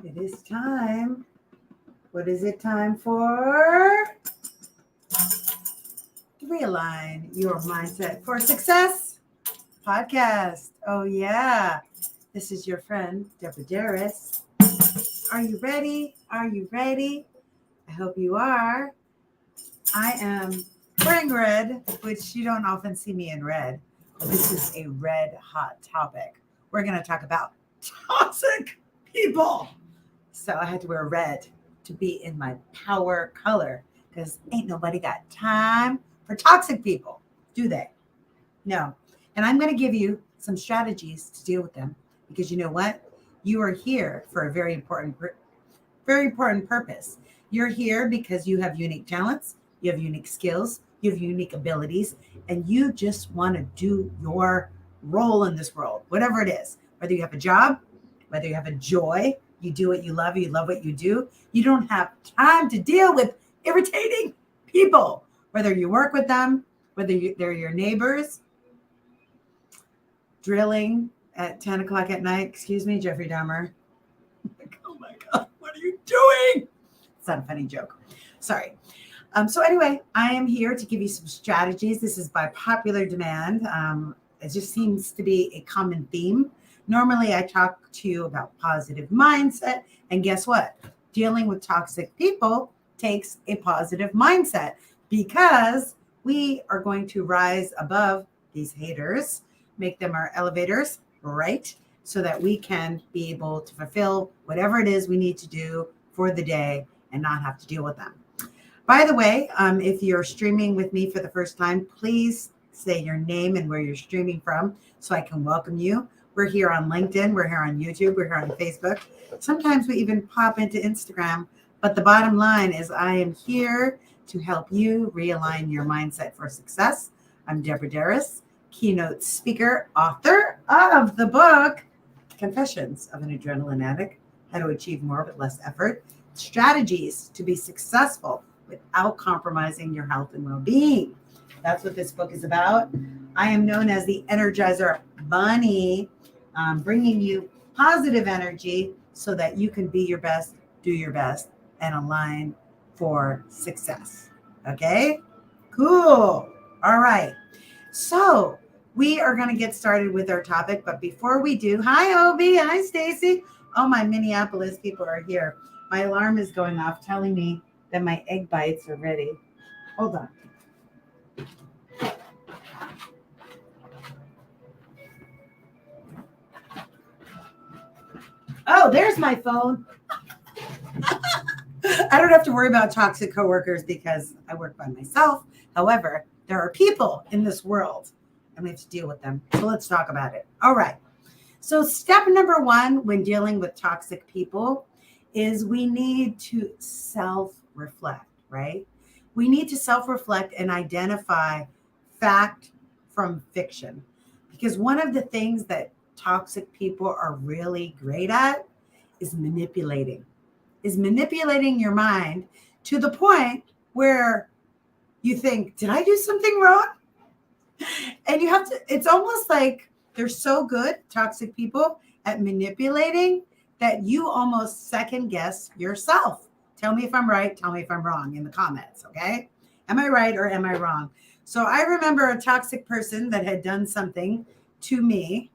It is time. What is it time for? To realign your mindset for success podcast. Oh, yeah. This is your friend, Deborah Deras. Are you ready? Are you ready? I hope you are. I am wearing red, which you don't often see me in red. This is a red hot topic. We're going to talk about toxic people. So I had to wear red to be in my power color because ain't nobody got time for toxic people, do they? No. And I'm going to give you some strategies to deal with them because you know what? You are here for a very important purpose. You're here because you have unique talents, you have unique skills, you have unique abilities, and you just want to do your role in this world, whatever it is. Whether you have a job, whether you have a joy, you do what you love what you do. You don't have time to deal with irritating people, whether you work with them, whether they're your neighbors, drilling at 10 o'clock at night. Excuse me, Jeffrey Dahmer. Oh my God, what are you doing? It's not a funny joke. Sorry. So anyway, I am here to give you some strategies. This is by popular demand. It just seems to be a common theme. Normally, I talk to you about positive mindset. And guess what? Dealing with toxic people takes a positive mindset because we are going to rise above these haters, make them our elevators, right? So that we can be able to fulfill whatever it is we need to do for the day and not have to deal with them. By the way, if you're streaming with me for the first time, please say your name and where you're streaming from so I can welcome you. We're here on LinkedIn. We're here on YouTube. We're here on Facebook. Sometimes we even pop into Instagram. But the bottom line is I am here to help you realign your mindset for success. I'm Deborah Deras, Keynote speaker, author of the book, Confessions of an Adrenaline Addict, How to Achieve More with Less Effort, Strategies to be Successful Without Compromising Your Health and Well-Being. That's what this book is about. I am known as the Energizer Bunny, bringing you positive energy so that you can be your best, do your best, and align for success. Okay? Cool. All right. So we are going to get started with our topic. But before we do, hi, Obi. Hi, Stacy. Oh, my Minneapolis people are here. My alarm is going off telling me that my egg bites are ready. Hold on. Oh, there's my phone. I don't have to worry about toxic coworkers because I work by myself. However, there are people in this world and we have to deal with them. So let's talk about it. All right. So step number one when dealing with toxic people is we need to self-reflect, right? We need to self-reflect and identify fact from fiction. Because one of the things that toxic people are really great at is manipulating your mind to the point where you think, did I do something wrong? And you have to, it's almost like they're so good, toxic people, at manipulating that you almost second guess yourself. Tell me if I'm right, tell me if I'm wrong in the comments, okay? Am I right or am I wrong? So I remember a toxic person that had done something to me,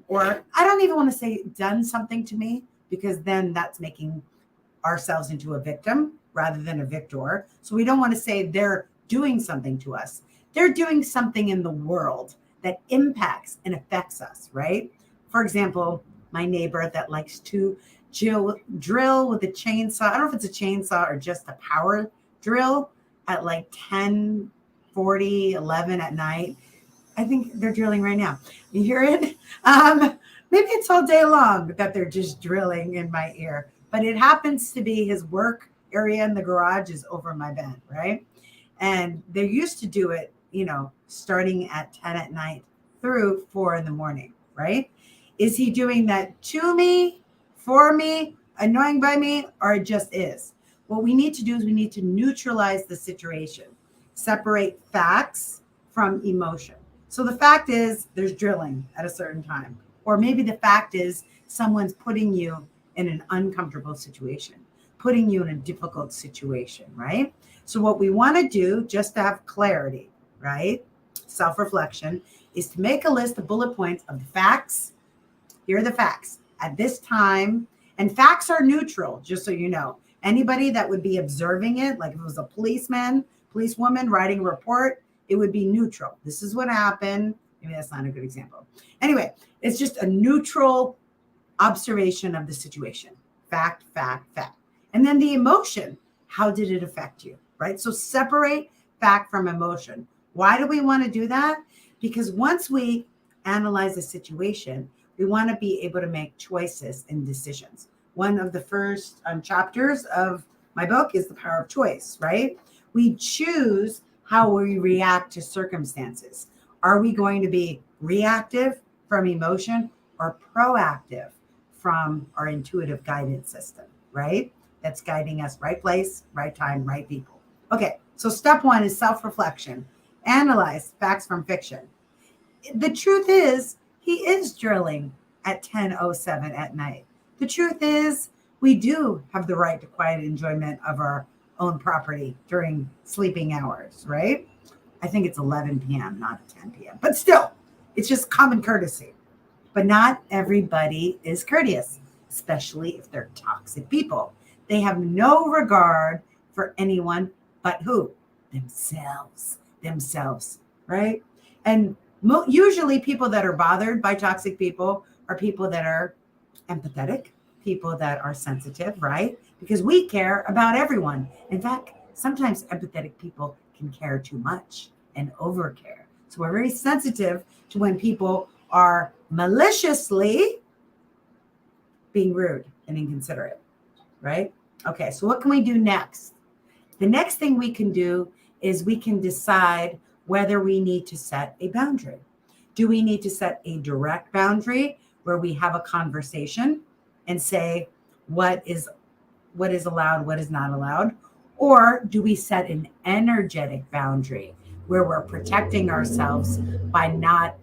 or I don't even want to say done something to me because then that's making ourselves into a victim rather than a victor. So we don't want to say they're doing something to us. They're doing something in the world that impacts and affects us, right? For example, my neighbor that likes to drill with a chainsaw. I don't know if it's a chainsaw or just a power drill at like 10, 40, 11 at night. I think they're drilling right now. You hear it? Maybe it's all day long that they're just drilling in my ear. But it happens to be his work area in the garage is over my bed, right? And they used to do it, starting at 10 at night through 4 in the morning, right? Is he doing that to me, for me, annoying by me, or it just is? What we need to do is we need to neutralize the situation, separate facts from emotion. So the fact is there's drilling at a certain time, or maybe the fact is someone's putting you in an uncomfortable situation, putting you in a difficult situation, right? So what we want to do, just to have clarity, right? Self-reflection, is to make a list of bullet points of the facts. Here are the facts. At this time, and facts are neutral, just so you know. Anybody that would be observing it, like if it was a policeman, policewoman writing a report, it would be neutral. This is what happened. Maybe that's not a good example. Anyway, it's just a neutral observation of the situation. Fact, fact, fact. And then the emotion, how did it affect you, right? So separate fact from emotion. Why do we want to do that? Because once we analyze a situation, we want to be able to make choices and decisions. One of the first chapters of my book is The Power of Choice, right? We choose how we react to circumstances. Are we going to be reactive from emotion or proactive from our intuitive guidance system, right? That's guiding us right place, right time, right people. Okay, so step one is self-reflection. Analyze facts from fiction. The truth is, he is drilling at 10:07 at night. The truth is, we do have the right to quiet enjoyment of our own property during sleeping hours, right? I think it's 11 p.m., not 10 p.m. But still, it's just common courtesy. But not everybody is courteous, especially if they're toxic people. They have no regard for anyone but who? Themselves, right? And usually people that are bothered by toxic people are people that are empathetic, people that are sensitive, right? Because we care about everyone. In fact, sometimes empathetic people can care too much and overcare. So we're very sensitive to when people are maliciously being rude and inconsiderate, right? Okay, so what can we do next? The next thing we can do is we can decide whether we need to set a boundary. Do we need to set a direct boundary where we have a conversation and say what is allowed, what is not allowed? Or do we set an energetic boundary where we're protecting ourselves by not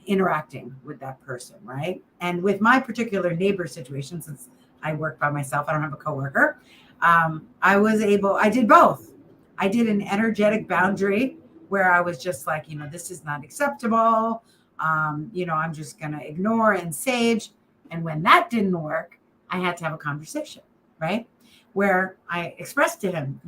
interacting with that person, right? And with my particular neighbor situation, since I work by myself, I don't have a coworker, I did both. I did an energetic boundary where I was just like, this is not acceptable. I'm just going to ignore and sage. And when that didn't work, I had to have a conversation, right? Where I expressed to him,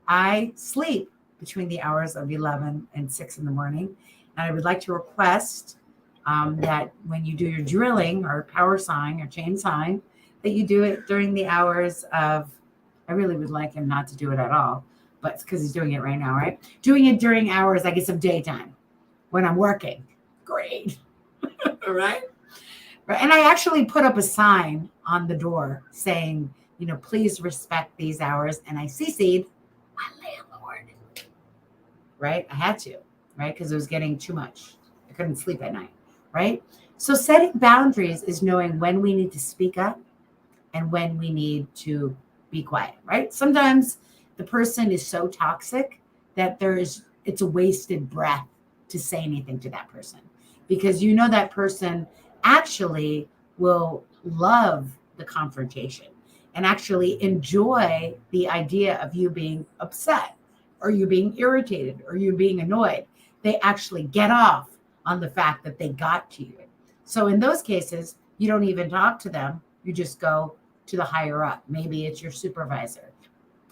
I sleep between the hours of 11 and 6 in the morning. And I would like to request that when you do your drilling or power sawing or chain sawing, that you do it during the hours of, I really would like him not to do it at all, but it's because he's doing it right now, right? Doing it during hours, I guess, of daytime when I'm working. Great. All right. And I actually put up a sign on the door saying, please respect these hours. And I CC'd my landlord, right? I had to, right? Because it was getting too much. I couldn't sleep at night, right? So setting boundaries is knowing when we need to speak up and when we need to be quiet, right? Sometimes the person is so toxic that it's a wasted breath to say anything to that person, because that person actually will love the confrontation and actually enjoy the idea of you being upset or you being irritated or you being annoyed. They actually get off on the fact that they got to you. So in those cases, you don't even talk to them. You just go to the higher up. Maybe it's your supervisor.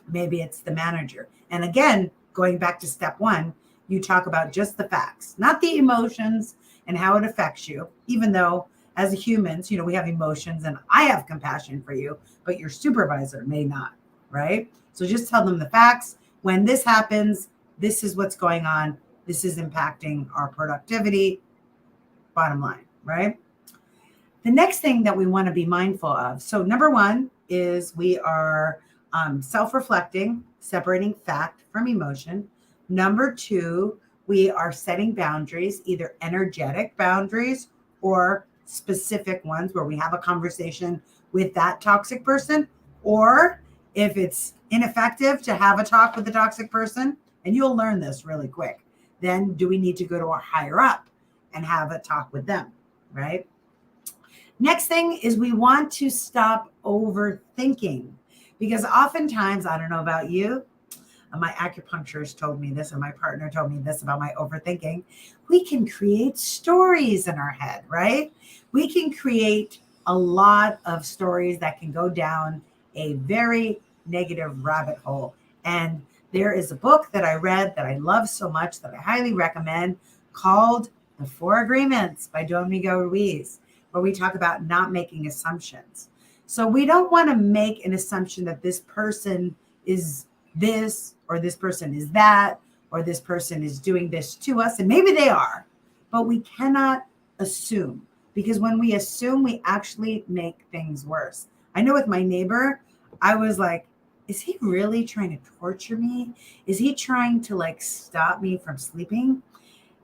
Maybe it's the manager. And again, going back to step one, you talk about just the facts, not the emotions and how it affects you, even though as humans, we have emotions and I have compassion for you, but your supervisor may not, right? So just tell them the facts. When this happens, this is what's going on. This is impacting our productivity, bottom line, right? The next thing that we want to be mindful of. So number one is we are self-reflecting, separating fact from emotion. Number two, we are setting boundaries, either energetic boundaries or specific ones where we have a conversation with that toxic person, or if it's ineffective to have a talk with the toxic person, and you'll learn this really quick, then do we need to go to a higher up and have a talk with them, right? Next thing is we want to stop overthinking, because oftentimes, I don't know about you, my acupuncturist told me this, and my partner told me this about my overthinking. We can create stories in our head, right? We can create a lot of stories that can go down a very negative rabbit hole. And there is a book that I read that I love so much that I highly recommend called The Four Agreements by Domingo Ruiz, where we talk about not making assumptions. So we don't want to make an assumption that this person is this, or this person is that, or this person is doing this to us. And maybe they are, but we cannot assume, because when we assume, we actually make things worse. I know with my neighbor, I was like, is he really trying to torture me? Is he trying to like stop me from sleeping?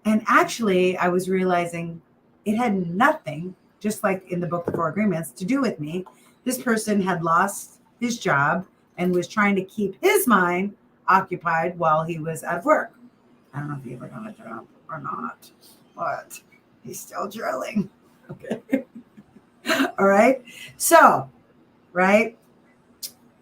And actually, I was realizing it had nothing, just like in the book, The Four Agreements, to do with me. This person had lost his job and was trying to keep his mind occupied while he was at work. I don't know if he ever got a job or not, but he's still drilling. Okay. All right. So, right,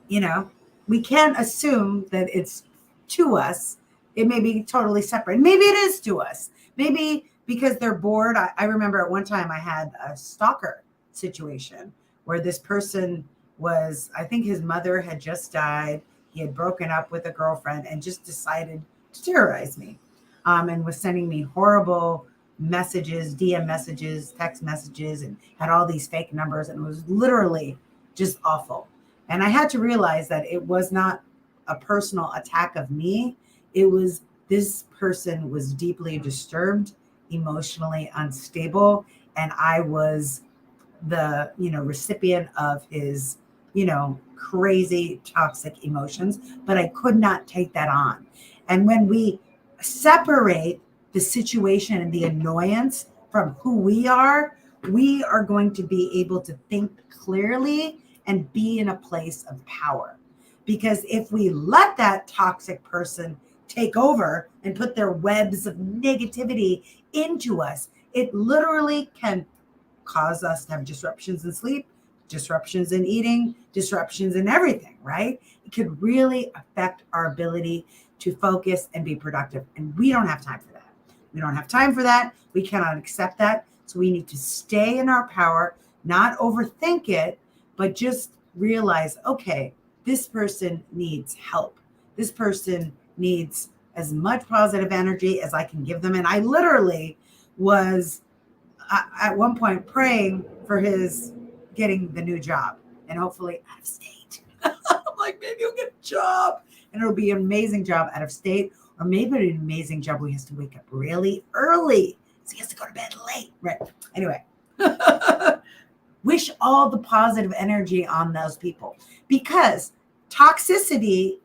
we can't assume that it's to us. It may be totally separate. Maybe it is to us. Maybe because they're bored. I remember at one time I had a stalker situation where this person was, I think his mother had just died. He had broken up with a girlfriend and just decided to terrorize me, and was sending me horrible messages, DM messages, text messages, and had all these fake numbers. And it was literally just awful. And I had to realize that it was not a personal attack of me. It was this person was deeply disturbed, emotionally unstable. And I was the, recipient of his, crazy toxic emotions, but I could not take that on. And when we separate the situation and the annoyance from who we are going to be able to think clearly and be in a place of power. Because if we let that toxic person take over and put their webs of negativity into us, it literally can cause us to have disruptions in sleep, disruptions in eating, disruptions in everything, right? It could really affect our ability to focus and be productive. And we don't have time for that. We don't have time for that. We cannot accept that. So we need to stay in our power, not overthink it, but just realize, okay, this person needs help. This person needs as much positive energy as I can give them. And I literally was at one point praying for his getting the new job and hopefully out of state. I'm like, maybe he'll get a job and it'll be an amazing job out of state, or maybe an amazing job where he has to wake up really early. So he has to go to bed late. Right. Anyway, wish all the positive energy on those people, because toxicity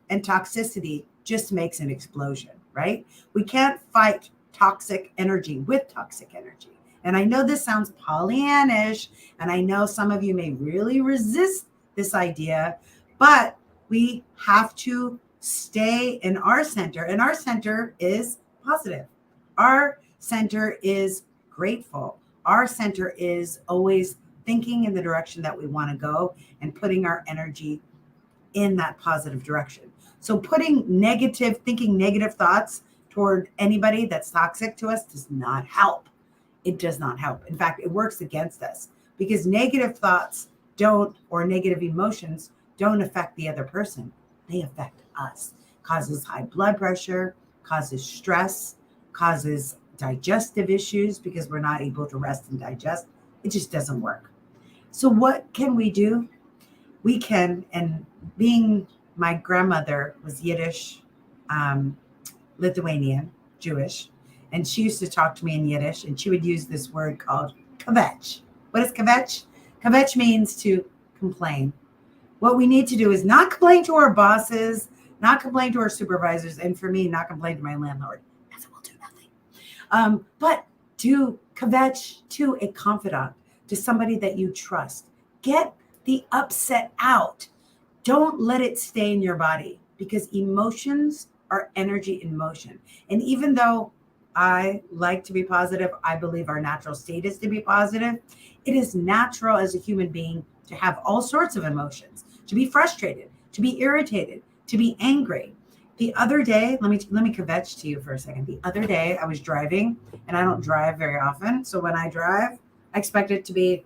just makes an explosion, right? We can't fight toxic energy with toxic energy. And I know this sounds Pollyannish, and I know some of you may really resist this idea, but we have to stay in our center. And our center is positive. Our center is grateful. Our center is always thinking in the direction that we want to go and putting our energy in that positive direction. So thinking negative thoughts toward anybody that's toxic to us does not help. It does not help. In fact, it works against us, because negative thoughts or negative emotions don't affect the other person. They affect us. Causes high blood pressure, causes stress, causes digestive issues because we're not able to rest and digest. It just doesn't work. So what can we do? We can, and being my grandmother was Yiddish, Lithuanian, Jewish, and she used to talk to me in Yiddish, and she would use this word called kvetch. What is kvetch? Kvetch means to complain. What we need to do is not complain to our bosses, not complain to our supervisors, and for me, not complain to my landlord, because it will do nothing. But to kvetch to a confidant, to somebody that you trust. Get the upset out. Don't let it stay in your body, because emotions are energy in motion. And even though I like to be positive. I believe our natural state is to be positive. It is natural as a human being to have all sorts of emotions, to be frustrated, to be irritated, to be angry. The other day, let me kvetch to you for a second. The other day I was driving, and I don't drive very often. So when I drive, I expect it to be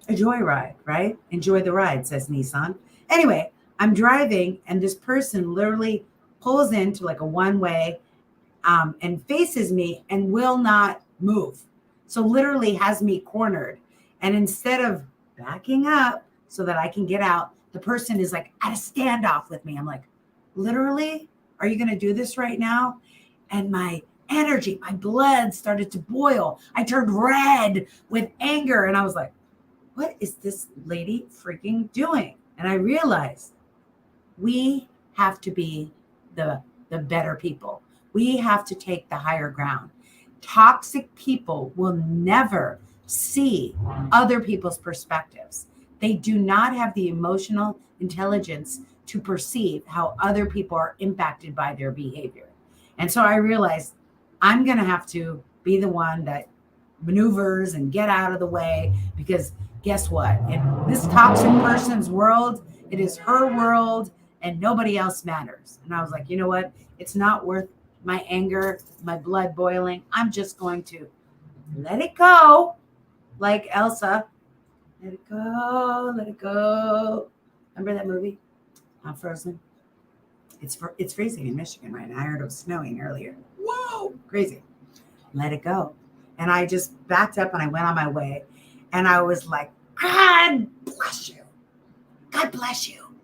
a joyride, right? Enjoy the ride, says Nissan. Anyway, I'm driving, and this person literally pulls into like a one-way and faces me and will not move. So literally has me cornered. And instead of backing up so that I can get out, the person is like at a standoff with me. I'm like, literally, are you going to do this right now? And my energy, my blood started to boil. I turned red with anger. And I was like, what is this lady freaking doing? And I realized we have to be the better people. We have to take the higher ground. Toxic people will never see other people's perspectives. They do not have the emotional intelligence to perceive how other people are impacted by their behavior. And so I realized I'm going to have to be the one that maneuvers and get out of the way, because guess what? In this toxic person's world, it is her world and nobody else matters. And I was like, you know what? It's not worth my anger, my blood boiling. I'm just going to let it go, like Elsa. Let it go, let it go. Remember that movie? I'm Frozen. It's freezing in Michigan right now. I heard it was snowing earlier. Whoa, crazy. Let it go. And I just backed up and I went on my way. And I was like, God bless you. God bless you.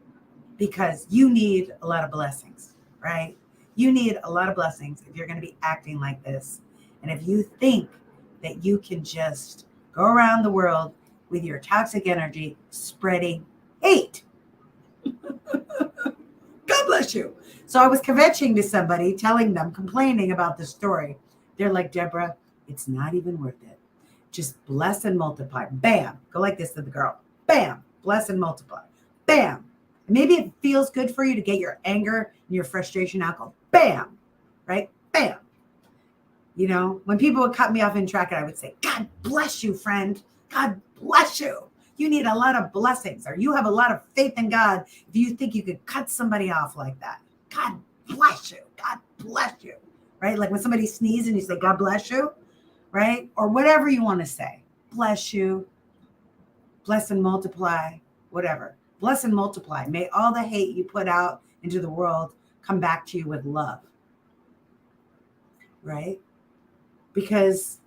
Because you need a lot of blessings, right? You need a lot of blessings if you're going to be acting like this. And if you think that you can just go around the world with your toxic energy spreading hate. God bless you. So I was kvetching to somebody, telling them, complaining about the story. They're like, Deborah, it's not even worth it. Just bless and multiply. Bam. Go like this to the girl. Bam. Bless and multiply. Bam. Maybe it feels good for you to get your anger and your frustration out. Go bam. Right? Bam. You know, when people would cut me off in traffic, I would say, God bless you, friend. God bless you. You need a lot of blessings, or you have a lot of faith in God if you think you could cut somebody off like that. God bless you. God bless you. Right? Like when somebody sneezes and you say, God bless you. Right? Or whatever you want to say. Bless you. Bless and multiply. Whatever. Bless and multiply. May all the hate you put out into the world come back to you with love. Right? Because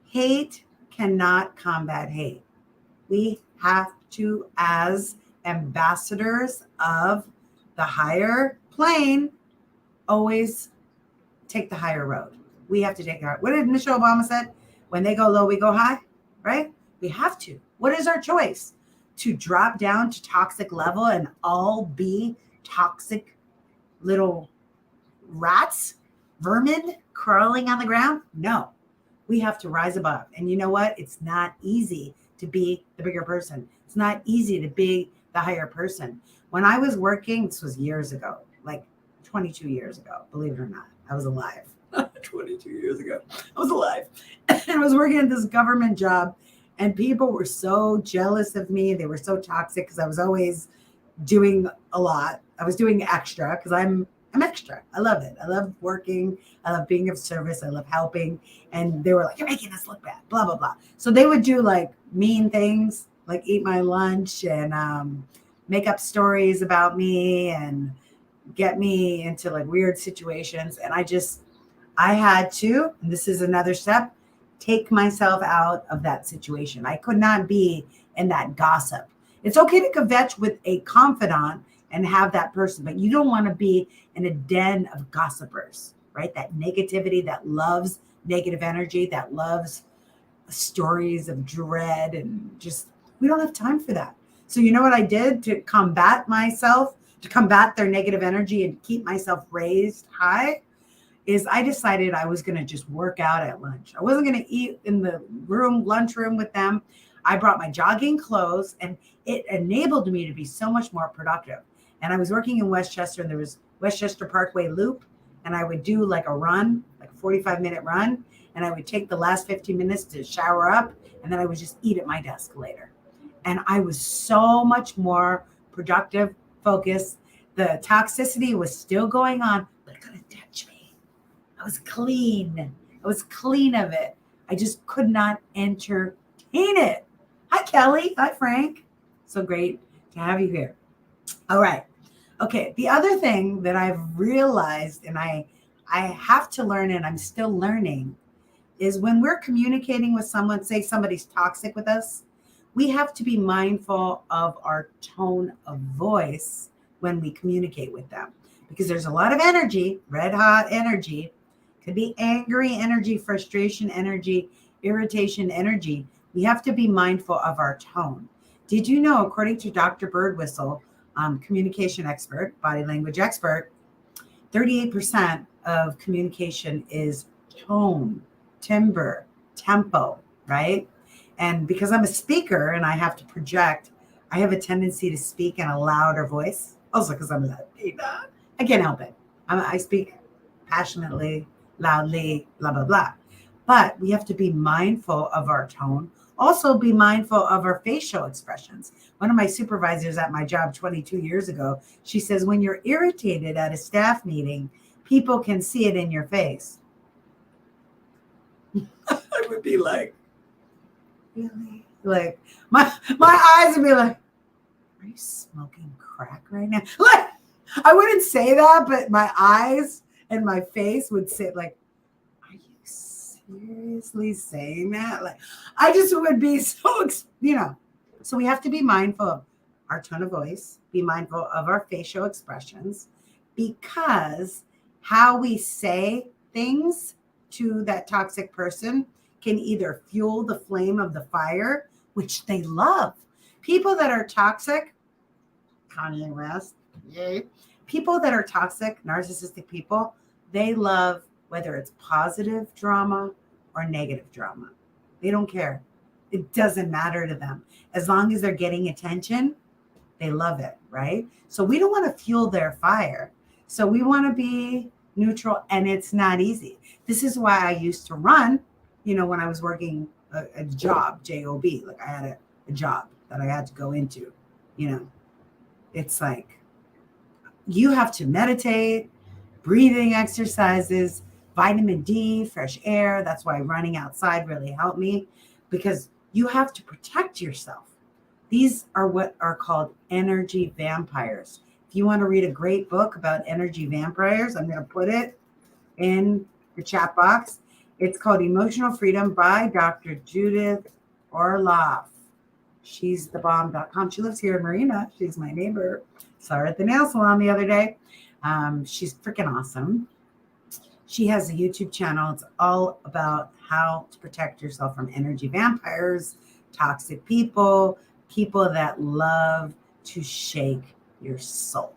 hate cannot combat hate. We have to, as ambassadors of the higher plane, always take the higher road. We have to take the higher. What did Michelle Obama said? When they go low, we go high, right? We have to. What is our choice? To drop down to toxic level and all be toxic little rats, vermin crawling on the ground? No. We have to rise above. And you know what? It's not easy to be the bigger person. It's not easy to be the higher person. When I was working, this was years ago, like 22 years ago, believe it or not, I was alive. 22 years ago, I was alive. And I was working at this government job, and people were so jealous of me. They were so toxic because I was always doing a lot. I was doing extra because I'm extra. I love it. I love working. I love being of service. I love helping. And they were like, you're making us look bad, blah, blah, blah. So they would do like mean things, like eat my lunch and make up stories about me and get me into like weird situations. And I had to, and this is another step, take myself out of that situation. I could not be in that gossip. It's okay to kvetch with a confidant and have that person, but you don't want to be in a den of gossipers, right? That negativity that loves negative energy, that loves stories of dread, and just, we don't have time for that. So you know what I did to combat myself, to combat their negative energy and keep myself raised high, is I decided I was going to just work out at lunch. I wasn't going to eat in the lunchroom with them. I brought my jogging clothes, and it enabled me to be so much more productive. And I was working in Westchester, and there was Westchester Parkway Loop, and I would do like a run like a 45-minute run, and I would take the last 15 minutes to shower up, and then I would just eat at my desk later. And I was so much more productive, focused. The toxicity was still going on, but it couldn't touch me. I was clean. I was clean of it. I just could not entertain it. Hi, Kelly. Hi, Frank. So great to have you here. All right. Okay. The other thing that I've realized, and I have to learn, and I'm still learning, is when we're communicating with someone, say somebody's toxic with us, we have to be mindful of our tone of voice when we communicate with them, because there's a lot of energy, red hot energy, could be angry energy, frustration energy, irritation energy. We have to be mindful of our tone. Did you know, according to Dr. Birdwhistle, communication expert, body language expert, 38% of communication is tone, timbre, tempo, right? And because I'm a speaker and I have to project, I have a tendency to speak in a louder voice. Also because I'm Latina. I can't help it. I speak passionately, loudly, blah, blah, blah. But we have to be mindful of our tone. Also be mindful of our facial expressions. One of my supervisors at my job 22 years ago, she says, when you're irritated at a staff meeting, people can see it in your face. I would be like, really? Like my eyes would be like, are you smoking crack right now? Like, I wouldn't say that, but my eyes and my face would say like, are you seriously saying that? Like, I just would be so, so we have to be mindful of our tone of voice, be mindful of our facial expressions, because how we say things to that toxic person can either fuel the flame of the fire, which they love. People that are toxic, Kanye West, yay. People that are toxic, narcissistic people, they love whether it's positive drama or negative drama. They don't care. It doesn't matter to them. As long as they're getting attention, they love it, right? So we don't want to fuel their fire. So we want to be neutral, and it's not easy. This is why I used to run, when I was working a job, J-O-B, like I had a job that I had to go into, it's like you have to meditate, breathing exercises, vitamin D, fresh air. That's why running outside really helped me, because you have to protect yourself. These are what are called energy vampires. If you want to read a great book about energy vampires, I'm going to put it in the chat box. It's called Emotional Freedom by Dr. Judith Orloff. She's thebomb.com. She lives here in Marina. She's my neighbor. Saw her at the nail salon the other day. She's freaking awesome. She has a YouTube channel. It's all about how to protect yourself from energy vampires, toxic people, people that love to shake your soul.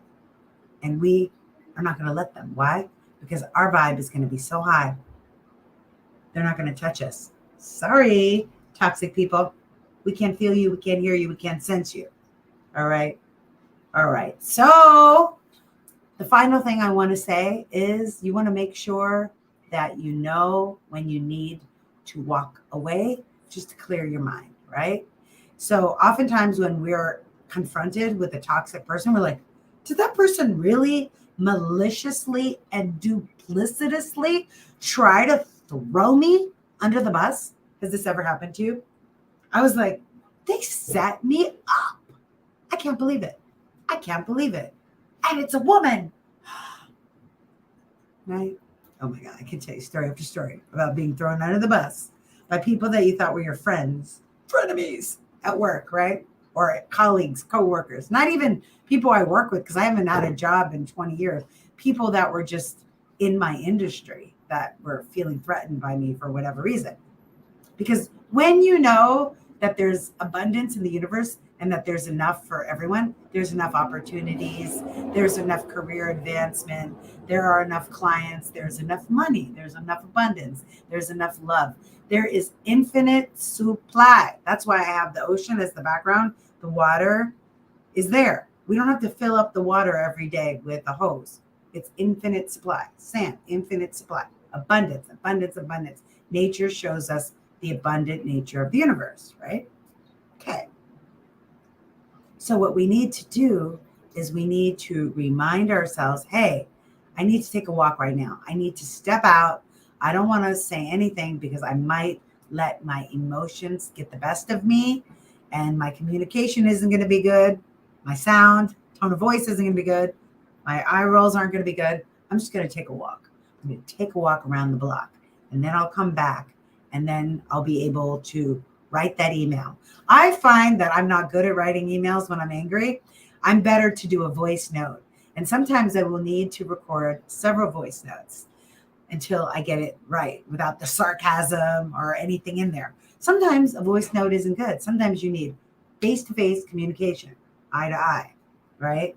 And we are not going to let them. Why? Because our vibe is going to be so high. They're not going to touch us. Sorry, toxic people. We can't feel you. We can't hear you. We can't sense you. All right. All right. So the final thing I want to say is you want to make sure that you know when you need to walk away, just to clear your mind, right? So oftentimes when we're confronted with a toxic person, we're like, did that person really maliciously and duplicitously try to throw me under the bus? Has this ever happened to you? I was like, they set me up. I can't believe it. I can't believe it. And it's a woman. Right? Oh my God, I can tell you story after story about being thrown under the bus by people that you thought were your friends, frenemies at work, right? Or colleagues, coworkers, not even people I work with, because I haven't had a job in 20 years. People that were just in my industry that were feeling threatened by me for whatever reason. Because when you know that there's abundance in the universe and that there's enough for everyone, there's enough opportunities, there's enough career advancement, there are enough clients, there's enough money, there's enough abundance, there's enough love. There is infinite supply. That's why I have the ocean as the background. The water is there. We don't have to fill up the water every day with a hose. It's infinite supply. Sand, infinite supply. Abundance, abundance, abundance. Nature shows us the abundant nature of the universe, right? Okay. So what we need to do is we need to remind ourselves, hey, I need to take a walk right now. I need to step out. I don't want to say anything because I might let my emotions get the best of me and my communication isn't going to be good. My sound, tone of voice isn't going to be good. My eye rolls aren't going to be good. I'm just going to take a walk. I'm going to take a walk around the block and then I'll come back and then I'll be able to write that email. I find that I'm not good at writing emails when I'm angry. I'm better to do a voice note. And sometimes I will need to record several voice notes until I get it right without the sarcasm or anything in there. Sometimes a voice note isn't good. Sometimes you need face-to-face communication, eye to eye, right?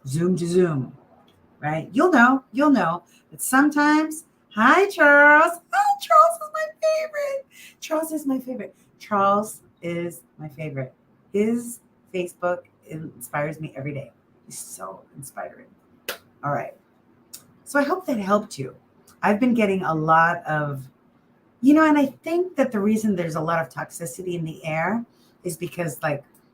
Zoom to Zoom, right? You'll know. But sometimes, hi, Charles. Oh, Charles is my favorite. Charles is my favorite. Charles is my favorite. His Facebook inspires me every day. He's so inspiring. All right. So I hope that helped you. I've been getting a lot of, and I think that the reason there's a lot of toxicity in the air is because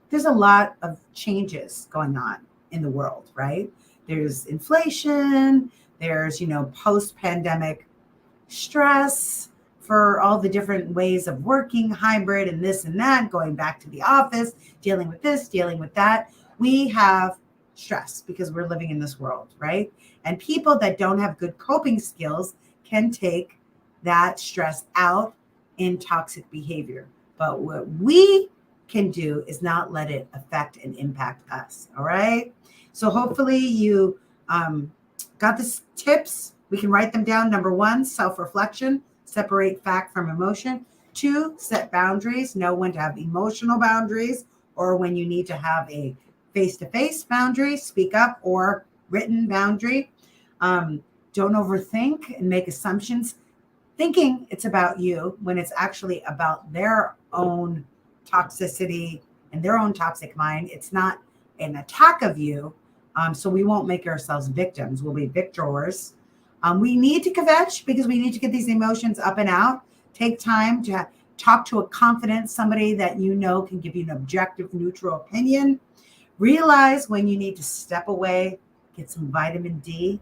there's a lot of changes going on in the world, right? There's inflation, there's, post-pandemic stress for all the different ways of working, hybrid and this and that, going back to the office, dealing with this, dealing with that. We have stress because we're living in this world, right? And people that don't have good coping skills can take that stress out in toxic behavior. But what we can do is not let it affect and impact us, all right? So hopefully you got the tips. We can write them down. Number 1, self-reflection. Separate fact from emotion. 2, set boundaries. Know when to have emotional boundaries or when you need to have a face-to-face boundary, speak up, or written boundary. Don't overthink and make assumptions, thinking it's about you when it's actually about their own toxicity and their own toxic mind. It's not an attack of you. So we won't make ourselves victims. We'll be victors. We need to kvetch because we need to get these emotions up and out. Take time to talk to a confident somebody that can give you an objective, neutral opinion. Realize when you need to step away, get some vitamin D,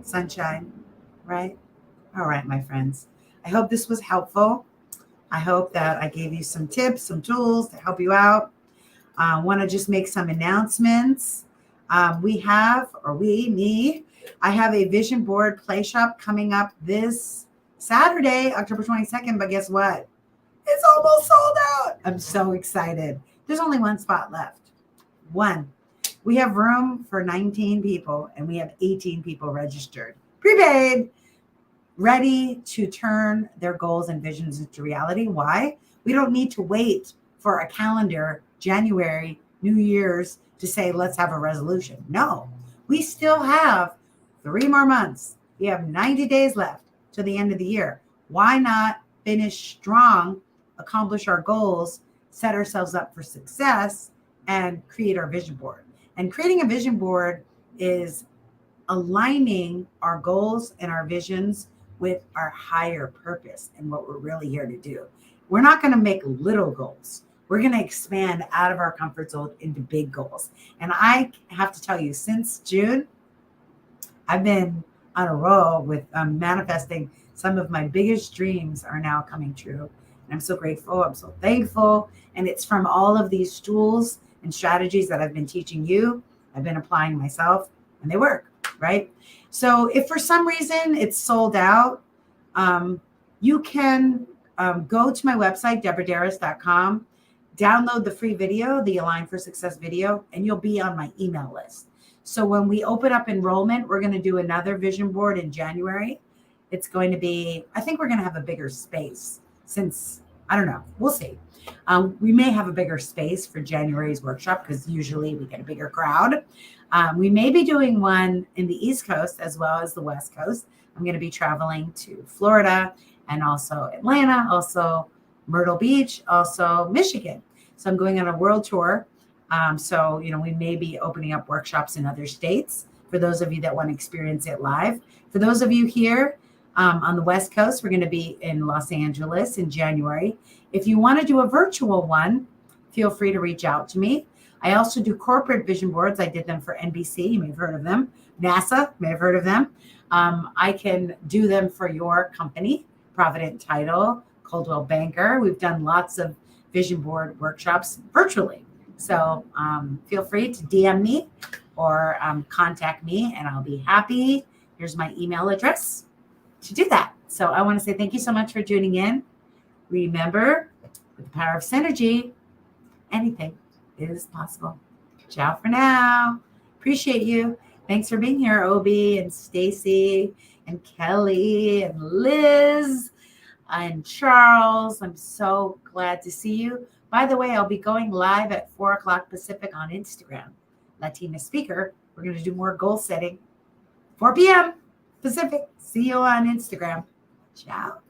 sunshine, right? All right, my friends. I hope this was helpful. I hope that I gave you some tips, some tools to help you out. I want to just make some announcements. I have a vision board play shop coming up this Saturday, October 22nd. But guess what? It's almost sold out. I'm so excited. There's only one spot left. One. We have room for 19 people and we have 18 people registered, prepaid, ready to turn their goals and visions into reality. Why? We don't need to wait for a calendar, January, New Year's, to say, let's have a resolution. No, we still have 3 more months. We have 90 days left to the end of the year. Why not finish strong, accomplish our goals, set ourselves up for success, and create our vision board? And creating a vision board is aligning our goals and our visions with our higher purpose and what we're really here to do. We're not going to make little goals. We're going to expand out of our comfort zone into big goals. And I have to tell you, since June, I've been on a roll with manifesting. Some of my biggest dreams are now coming true. And I'm so grateful. I'm so thankful. And it's from all of these tools and strategies that I've been teaching you. I've been applying myself and they work, right? So if for some reason it's sold out, you can go to my website, deborahderas.com, download the free video, the Align for Success video, and you'll be on my email list. So when we open up enrollment, we're going to do another vision board in January. It's going to be, I think we're going to have a bigger space since, I don't know, we'll see. We may have a bigger space for January's workshop because usually we get a bigger crowd. We may be doing one in the East Coast as well as the West Coast. I'm going to be traveling to Florida and also Atlanta, also Myrtle Beach, also Michigan. So I'm going on a world tour. So we may be opening up workshops in other states for those of you that want to experience it live. For those of you here, On the West Coast, we're going to be in Los Angeles in January. If you want to do a virtual one, feel free to reach out to me. I also do corporate vision boards. I did them for NBC. You may have heard of them. NASA, you may have heard of them. I can do them for your company, Provident Title, Coldwell Banker. We've done lots of vision board workshops virtually. So feel free to DM me or contact me, and I'll be happy. Here's my email address to do that. So I want to say thank you so much for tuning in. Remember, with the power of synergy, anything is possible. Ciao for now. Appreciate you. Thanks for being here, Obi and Stacy and Kelly and Liz and Charles. I'm so glad to see you. By the way, I'll be going live at 4 o'clock Pacific on Instagram. Latina Speaker. We're going to do more goal setting. 4 p.m. Pacific. See you on Instagram. Ciao.